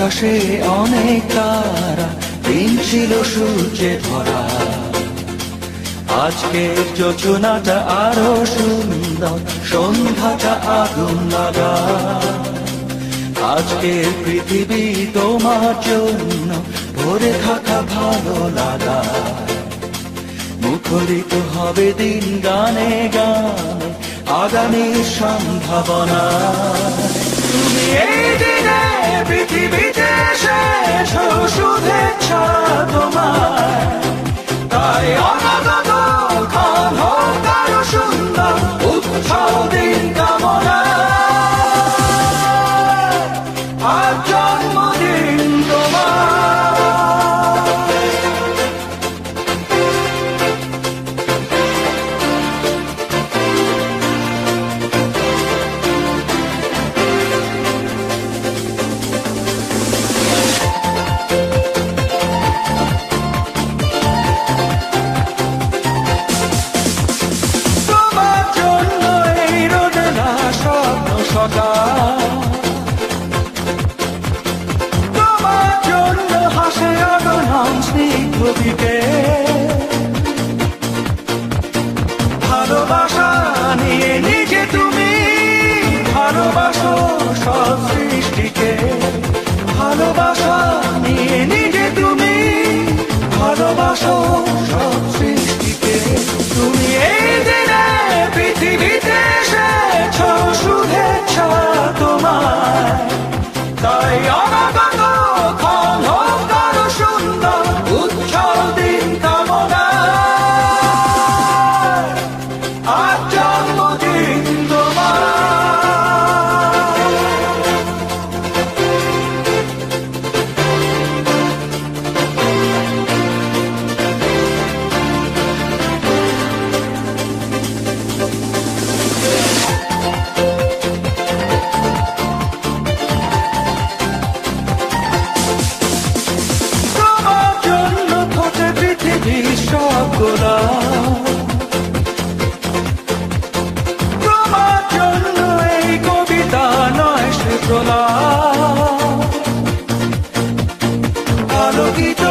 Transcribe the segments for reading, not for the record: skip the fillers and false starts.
আকাশে অনেক তারা, দিন ছিল সূর্যে ভরা। আজকের যোজনাটা আরো সুন্দর, সন্ধ্যাটা আগুন লাগা। আজকের পৃথিবী তোমার জন্য ভরে থাকা ভালো লাগা। মুখরিত হবে দিন গানে গানে, আগামীর সম্ভাবনা। তুমি এই দিনে পৃথিবীতে এসেছো, শুভেচ্ছা তোমায়। তাই অনাগত ক্ষণ হোক আরো সুন্দর, উৎসব দিন কামনা। আজ জন্মদিন তোমার। তোমার জন্য হাসে অগণন স্নিগ্ধ দিকে। ভালোবাসা নিয়ে নিজে তুমি ভালোবাসো সব সৃষ্টিকে। ভালোবাসা নিয়ে নিজে তুমি ভালোবাসো সব সৃষ্টিকে। তুমি এই দিনে পৃথিবীতে এসেছো, শুভেচ্ছা তোমায়। তাই অনাগত ক্ষণ হোক আরো সুন্দর, উৎসব দিন কামনা। আজ জন্মদিন তোমার। তোমার জন্য এই কবিতা নয় সে প্রলাপ। আলোকিত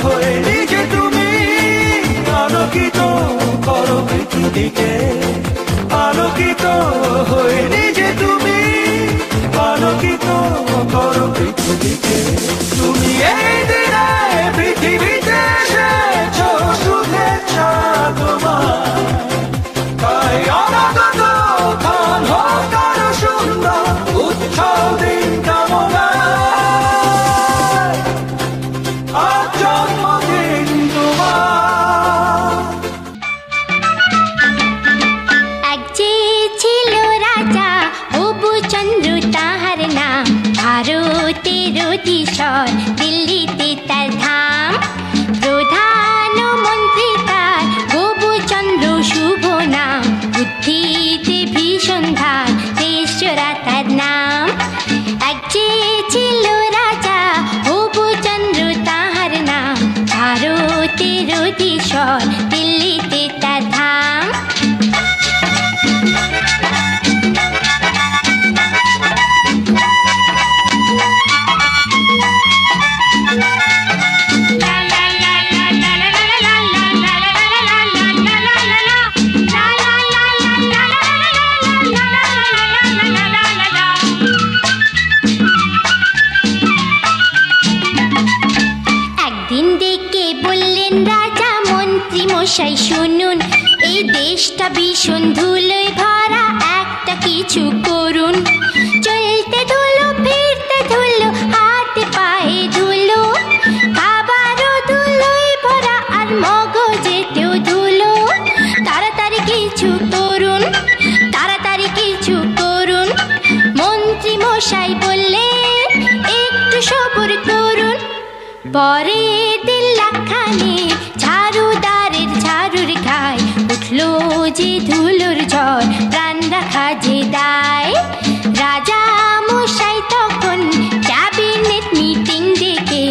হয়ে নিজে তুমি আলোকিত করো পৃথিবীকে। আলোকিত হয়ে নিজে তুমি আলোকিত করো পৃথিবীকে। তুমি এই দিনে পৃথিবীতে এসেছো, শুভেচ্ছা তোমার। তাই অনাগত ক্ষণ হোক আরো সুন্দর, উৎসব দিন কামনা। আজ জন্মদিন তোমার। এক যে ছিল রাজা, অবু চন্দ্র তাহার নাম। ভারতের অধীশ্বর, দিল্লিতে তার ধাম। প্রধানমন্ত্রী তার অবু চন্দ্র শুভ নাম। বুদ্ধিতে ভীষণ ধার, দেশরা তার নাম। এক যে ছিল রাজা, অবু চন্দ্র তাহার নাম। ভারতের অধীশ্বর, দিল্লিতে তার ধাম। মশাই শুনুন, এই দেশটা ভীষণ ধুলোয় ভরা, একটা কিছু করুন। চলতে ধুলো, ফিরতে ধুলো, হাতে পায়ে ধুলো, খাবারও ধুলোয় ভরা, আর মগজেতেও ধুলো। তাড়াতাড়ি কিছু করুন, তাড়াতাড়ি কিছু করুন। মন্ত্রী মশাই বললেন, একটু সবুর করুন। পরে দিল্লাখানে ঝাড়ুদারের ঝাড়ুর ঘায় উঠলো যে ধুলোর ঝড়, প্রাণ রাখা যে দায়। রাজা মশাই তখন ক্যাবিনেট মিটিং ডেকে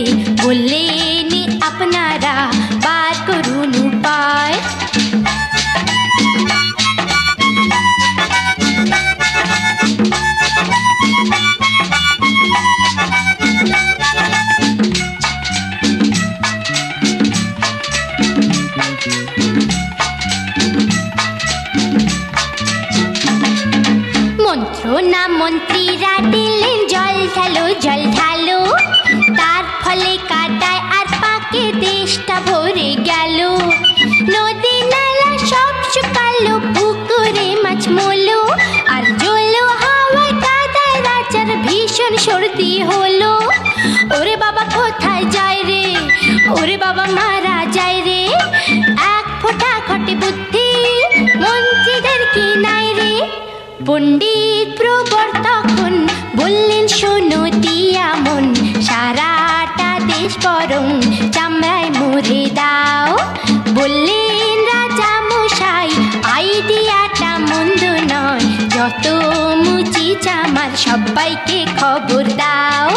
বললেন, আপনারা বার করুন উপায়। দেশটা ভরে গেল। নদী নালা সব শুকালো, পুকুরে মাছ মলো, আর জলো হাওয়ায় কাদায় রাজার ভীষণ সর্দি হলো। ওরে বাবা কোথায় যায় রে, ওরে বাবা মারা যায় রে, এক ফোঁটা ঘটে বুদ্ধি মন্ত্রীদের কি নাই রে। পণ্ডিত প্রবর তখন বললেন, শোনো দিয়া মন, সারাটা দেশ বরং চামড়ায় মুড়ে দাও। বললেন রাজা মশাই, আইডিয়াটা মন্দ নয়, যত মুচি চামার সবাইকে খবর দাও।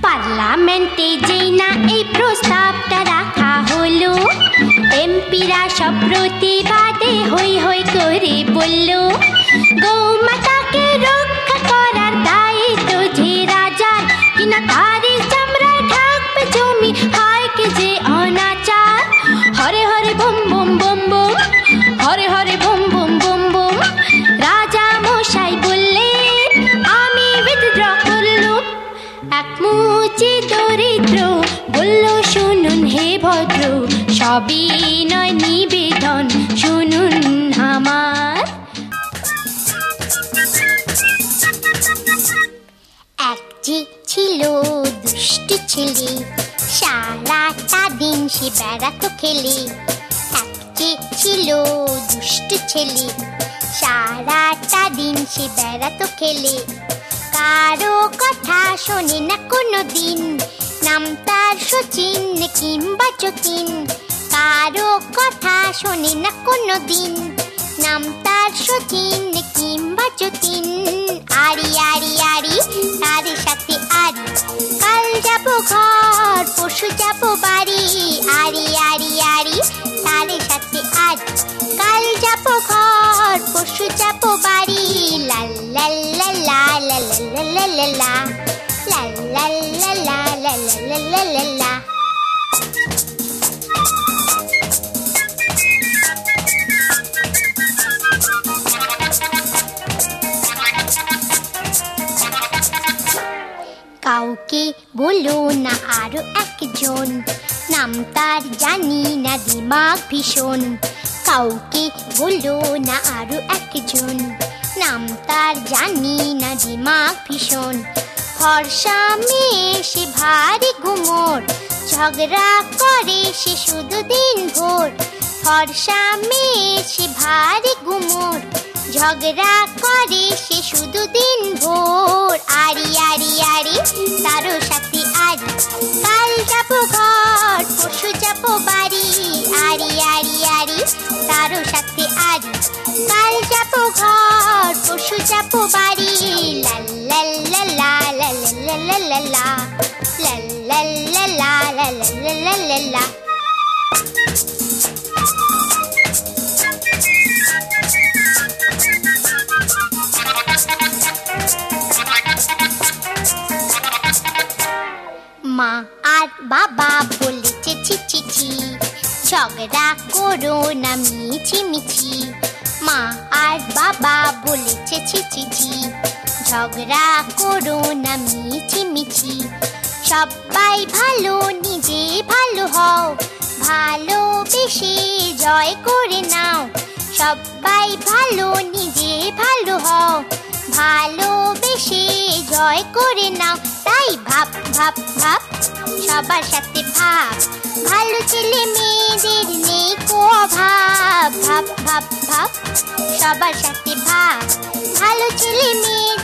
পার্লামেন্টে যেই না এই প্রস্তাবটা রাখা হলো, এমপিরা সব প্রতিবাদে হই হই করে বলল, গৌমাতাকে রক্ষা করার দায়িত্ব যে রাজার, কিনা তারই চামড়ায় ঢাকবে জমি, হয় কি যে অনাচার। Hare Hare bomb bomb bomb bomb, Hare Hare bomb bomb bomb bomb. রাজা মশাই বললেন, আমি উইথড্র করলুম। এক মুচি দরিদ্র বলল, শুনুন হে ভদ্র, সবই নয় নিবেদন, শুনুন আমার। এক যে ছিল দুষ্টু ছেলে, সারাটা দিন সে বেড়াতো খেলে। এক যে ছিল দুষ্টু ছেলে, সারাটা দিন সে বেড়াতো খেলে। কারো কথা শোনে না কোনো দিন, নাম তার শচীন কিংবা যতীন। কারো কথা শোনে না কোনো দিন, নাম তার শচীন কিংবা যতীন। আরি আরি আরি তাদের সাথে আরি, কাল যাবো ঘর পরশু যাবো বাড়ি। আরি আরি আরি তাদের সাথে আরি, কাল যাবো ঘর পরশু যাবো বাড়ি। লা লা লা লা লা লা লা লা লা, লা লা লা লা লা লা লা লা লা। কাউকে বলো না আরো একজন, নাম তার জানি না দিমাগ ভীষণ। কাউকে বলো না আরো একজন, নাম তার জানি না দিমাগ ভীষণ। ফর্সা মেয়ে সে ভারী গুমোর, ঝগড়া করে সে শুধু দিন ভোর। ফর্সা মেয়ে সে ভারী গুমোর, ঝগড়া করে সে শুধু দিন ভোর। আরি আরি আরি তারও সাথে আরি, কাল যাবো ঘর পরশু যাবো বাড়ি। আরি আরি আরি তারও সাথে আরি, কাল যাবো ঘর পরশু যাবো বাড়ি। লা লা লা লা লা লা লা লা লা, লা লা লা লা লা লা লা লা লা। মা আর বাবা বলেছে ছি ছি ছি, ঝগড়া করো না মিছি মিছি। মা আর বাবা বলেছে ছি ছি ছি, ঝগড়া করো না মিছি মিছি। সবাই ভালো নিজে ভালো হও, ভালোবেসে জয় করে নাও। সবাই ভালো নিজে ভালো হও, ভালোবেসে জয় করে নাও। তাই ভাব ভাব ভাব সবার সাথে ভাব, ভালো ছেলে মেয়েদের নেই কো অভাব। ভাব ভাব ভাব সবার সাথে ভাব, ভালো ছেলে মেয়েদের